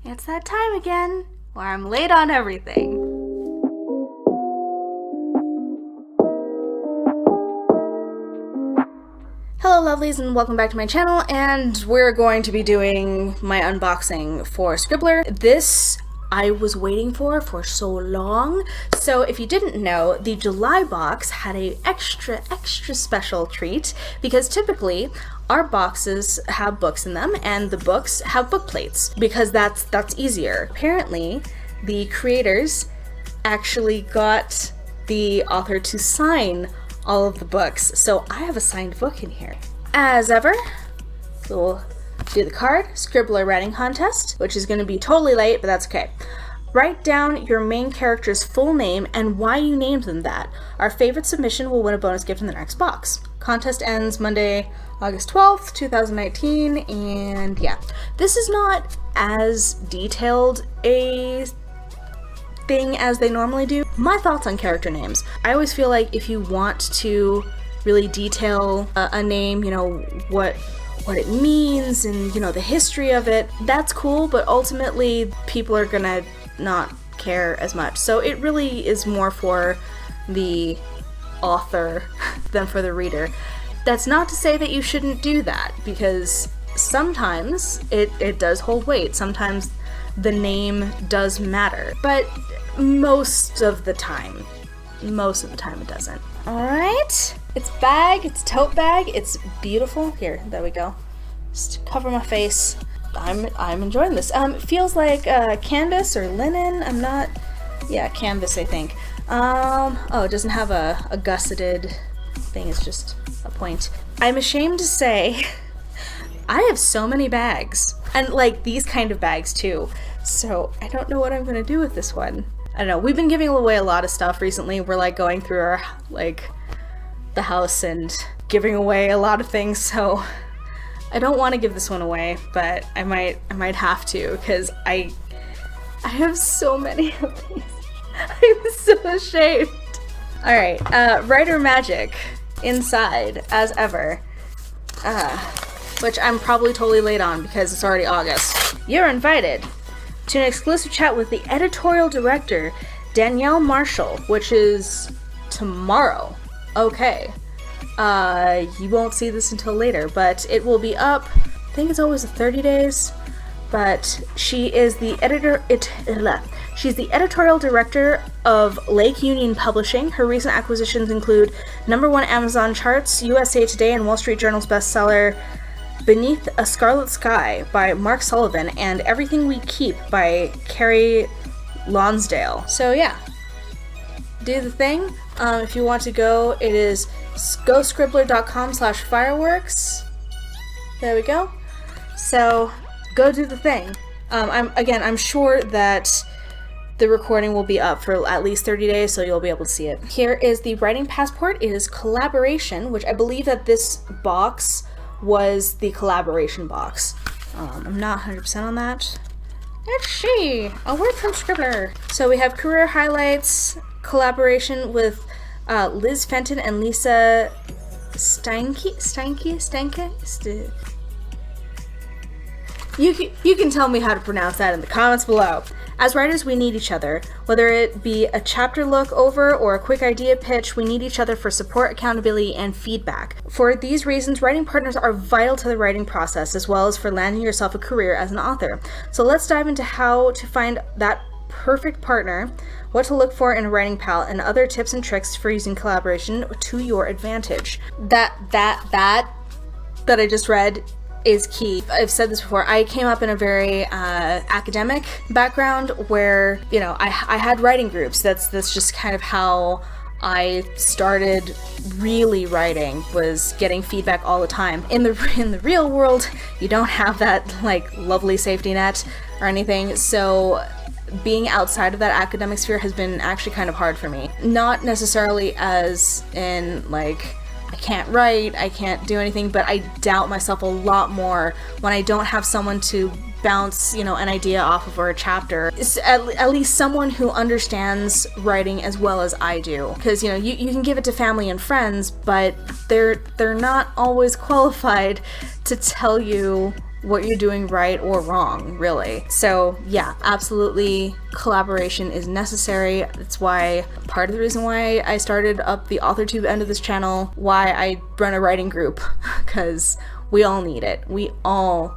It's that time again where I'm late on everything. Hello lovelies and welcome back to my channel, and we're going to be doing my unboxing for Scribbler. This I was waiting for so long. So if you didn't know, the July box had a extra special treat because typically our boxes have books in them and the books have book plates because that's easier. Apparently, the creators actually got the author to sign all of the books, so I have a signed book in here. As ever, we'll do the card, Scribbler writing contest, which is going to be totally late, but that's okay. Write down your main character's full name and why you named them that. Our favorite submission will win a bonus gift in the next box. Contest ends Monday, August 12th, 2019, and yeah. This is not as detailed a thing as they normally do. My thoughts on character names. I always feel like if you want to really detail a name, you know, what it means and, you know, the history of it, that's cool, but ultimately people are gonna not care as much. So it really is more for the author than for the reader. That's not to say that you shouldn't do that, because sometimes it does hold weight. Sometimes the name does matter, but most of the time it doesn't. Alright, it's bag, it's tote bag, it's beautiful. Here, there we go. Just cover my face. I'm enjoying this. It feels like canvas or linen. Yeah, canvas, I think. Oh, it doesn't have a gusseted thing, it's just a point. I'm ashamed to say, I have so many bags, and like these kind of bags too, so I don't know what I'm gonna do with this one. I don't know, we've been giving away a lot of stuff recently. We're like going through our, like, the house and giving away a lot of things, so I don't want to give this one away, but I might have to, because I have so many of these. I'm so ashamed. Alright, writer magic inside, as ever. Which I'm probably totally late on because it's already August. You're invited to an exclusive chat with the editorial director, Danielle Marshall, which is tomorrow. Okay. You won't see this until later, but it will be up, I think it's always 30 days, but she is the she's the editorial director of Lake Union Publishing. Her recent acquisitions include #1 Amazon charts, USA Today and Wall Street Journal's bestseller, Beneath a Scarlet Sky by Mark Sullivan, and Everything We Keep by Carrie Lonsdale. So yeah, do the thing. If you want to go, it is goscribbler.com/fireworks. There we go. So go do the thing. I'm sure that the recording will be up for at least 30 days, so you'll be able to see it. Here is the writing passport. It is collaboration, which I believe that this box was the collaboration box. I'm not 100% on that. Let's see. A word from Scribbler. So we have career highlights, collaboration with Liz Fenton and Lisa Steinke. You can tell me how to pronounce that in the comments below. As writers, we need each other. Whether it be a chapter look over or a quick idea pitch, we need each other for support, accountability, and feedback. For these reasons, writing partners are vital to the writing process, as well as for landing yourself a career as an author. So let's dive into how to find that perfect partner, what to look for in a writing pal, and other tips and tricks for using collaboration to your advantage. That I just read is key. I've said this before, I came up in a very academic background where, you know, I had writing groups. That's just kind of how I started really writing, was getting feedback all the time. In the real world, you don't have that like lovely safety net or anything, so being outside of that academic sphere has been actually kind of hard for me. Not necessarily as in like I can't write, I can't do anything, but I doubt myself a lot more when I don't have someone to bounce, you know, an idea off of or a chapter. It's at least someone who understands writing as well as I do. Because, you know, you can give it to family and friends, but they're not always qualified to tell you what you're doing right or wrong, really. So yeah, absolutely collaboration is necessary. That's why part of the reason why I started up the AuthorTube end of this channel, why I run a writing group, because we all need it. We all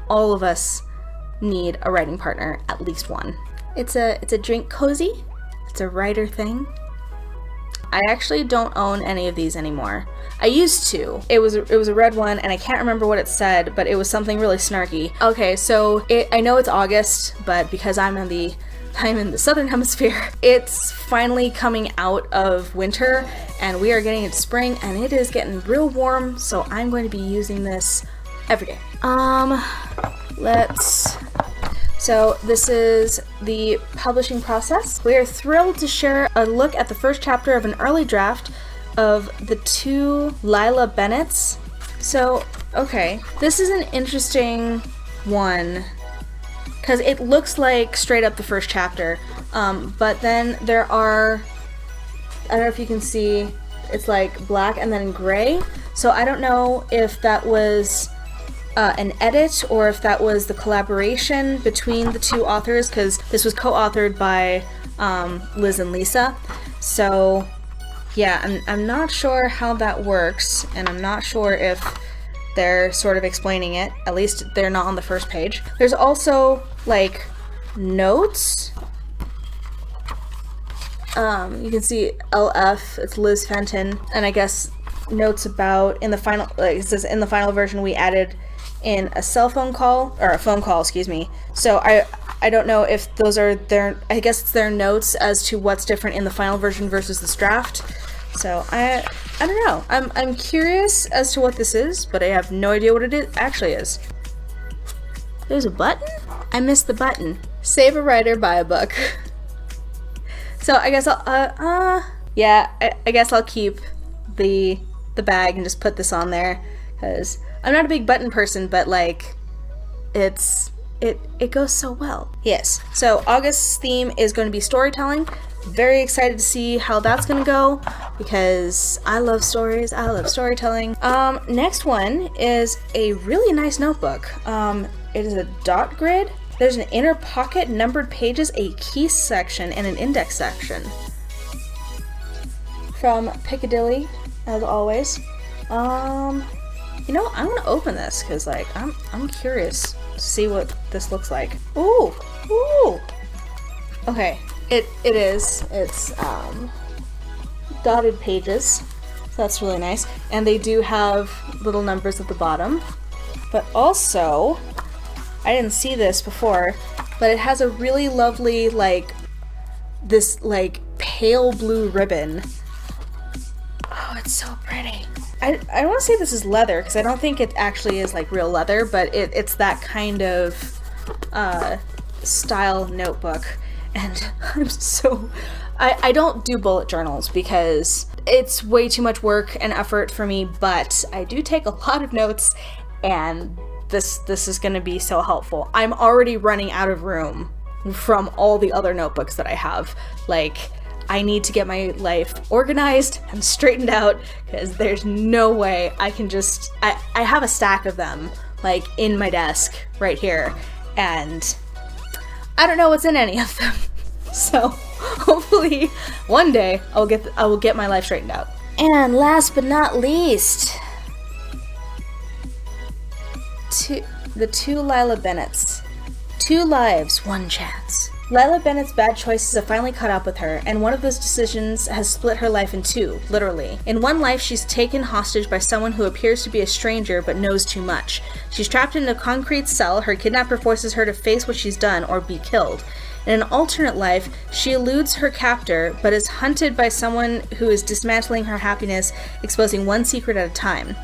of us need a writing partner, at least one. It's a drink cozy. It's a writer thing. I actually don't own any of these anymore. I used to. It was a red one, and I can't remember what it said, but it was something really snarky. Okay, so I know it's August, but because I'm in the southern hemisphere, it's finally coming out of winter, and we are getting into spring, and it is getting real warm, so I'm going to be using this every day. So this is the publishing process. We are thrilled to share a look at the first chapter of an early draft of the 2 Lila Bennetts. So, okay, this is an interesting one because it looks like straight up the first chapter, but then there are, I don't know if you can see, it's like black and then gray. So I don't know if that was an edit or if that was the collaboration between the 2 authors, because this was co-authored by Liz and Lisa. So yeah, I'm not sure how that works, and I'm not sure if they're sort of explaining it. At least they're not on the first page. There's also like notes. You can see LF, it's Liz Fenton, and I guess notes about in the final, like it says in the final version we added in a cell phone call, or a phone call, excuse me. So I don't know if those are their, I guess it's their notes as to what's different in the final version versus this draft. So I don't know. I'm curious as to what this is, but I have no idea what it actually is. There's a button? I missed the button. Save a writer, buy a book. So I guess I'll yeah, I guess I'll keep the bag and just put this on there, because I'm not a big button person, but like it goes so well. Yes, so August's theme is going to be storytelling. Very excited to see how that's going to go, because I love stories, I love storytelling. Next one is a really nice notebook. It is a dot grid. There's an inner pocket, numbered pages, a key section, and an index section. From Piccadilly, as always. You know, I'm gonna open this because, like, I'm curious to see what this looks like. Ooh, ooh. Okay, it's dotted pages, so that's really nice. And they do have little numbers at the bottom. But also, I didn't see this before, but it has a really lovely, like, this, like, pale blue ribbon. Oh, it's so pretty. I want to say this is leather, because I don't think it actually is like real leather, but it's that kind of style notebook. And I'm so... I don't do bullet journals because it's way too much work and effort for me, but I do take a lot of notes, and this is going to be so helpful. I'm already running out of room from all the other notebooks that I have. Like, I need to get my life organized and straightened out, because there's no way I can just... I have a stack of them, like, in my desk right here, and I don't know what's in any of them. So hopefully one day I will get my life straightened out. And last but not least, the 2 Lila Bennetts. 2 lives, 1 chance. Lila Bennett's bad choices have finally caught up with her, and one of those decisions has split her life in 2, literally. In one life, she's taken hostage by someone who appears to be a stranger but knows too much. She's trapped in a concrete cell, her kidnapper forces her to face what she's done or be killed. In an alternate life, she eludes her captor, but is hunted by someone who is dismantling her happiness, exposing one secret at a time.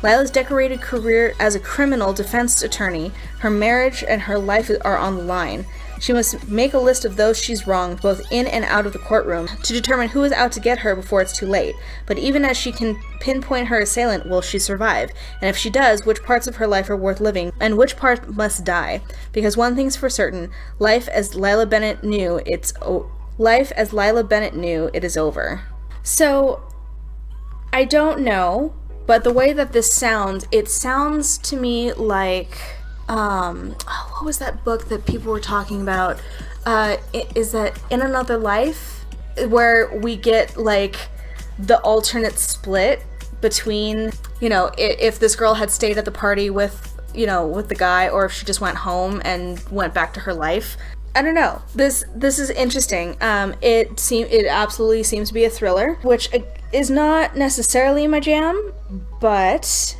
Lila's decorated career as a criminal defense attorney, her marriage, and her life are on the line. She must make a list of those she's wronged, both in and out of the courtroom, to determine who is out to get her before it's too late. But even as she can pinpoint her assailant, will she survive? And if she does, which parts of her life are worth living, and which part must die? Because one thing's for certain, life as Lila Bennett knew, it is over. So, I don't know, but the way that this sounds, it sounds to me like what was that book that people were talking about? Is that In Another Life, where we get like the alternate split between, you know, if this girl had stayed at the party with, you know, with the guy, or if she just went home and went back to her life. I don't know. This is interesting. It absolutely seems to be a thriller, which is not necessarily my jam, but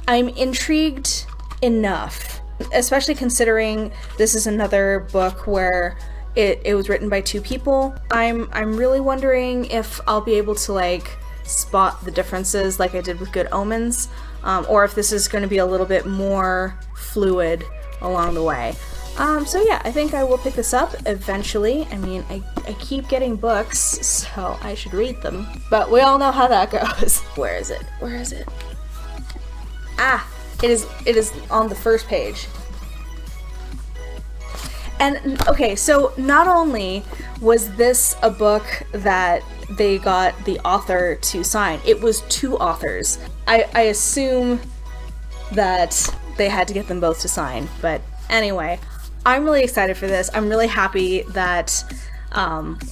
I'm intrigued enough, especially considering this is another book where it was written by two people. I'm really wondering if I'll be able to like spot the differences like I did with Good Omens, or if this is going to be a little bit more fluid along the way. So yeah, I think I will pick this up eventually. I mean, I keep getting books, so I should read them. But we all know how that goes. Where is it? Where is it? Ah, it is on the first page. And okay, so not only was this a book that they got the author to sign, it was two authors. I assume that they had to get them both to sign, but anyway, I'm really excited for this. I'm really happy that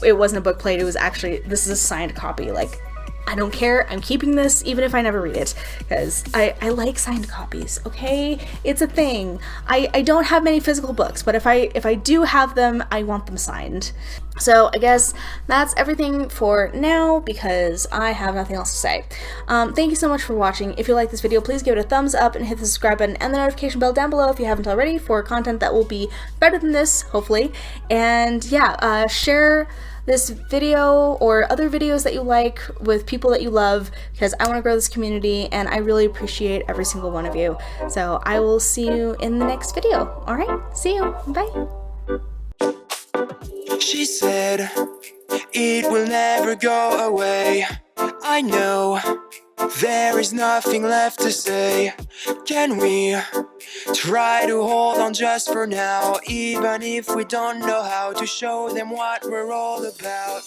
it wasn't a book plate. It was actually, this is a signed copy. Like, I don't care. I'm keeping this even if I never read it, because I like signed copies, okay? It's a thing. I don't have many physical books, but if I do have them, I want them signed. So I guess that's everything for now, because I have nothing else to say. Thank you so much for watching. If you like this video, please give it a thumbs up and hit the subscribe button and the notification bell down below if you haven't already, for content that will be better than this, hopefully. And yeah, share this video or other videos that you like with people that you love, because I want to grow this community and I really appreciate every single one of you. So I will see you in the next video. All right, see you. Bye. She said it will never go away. I know there is nothing left to say. Can we try to hold on just for now, even if we don't know how to show them what we're all about?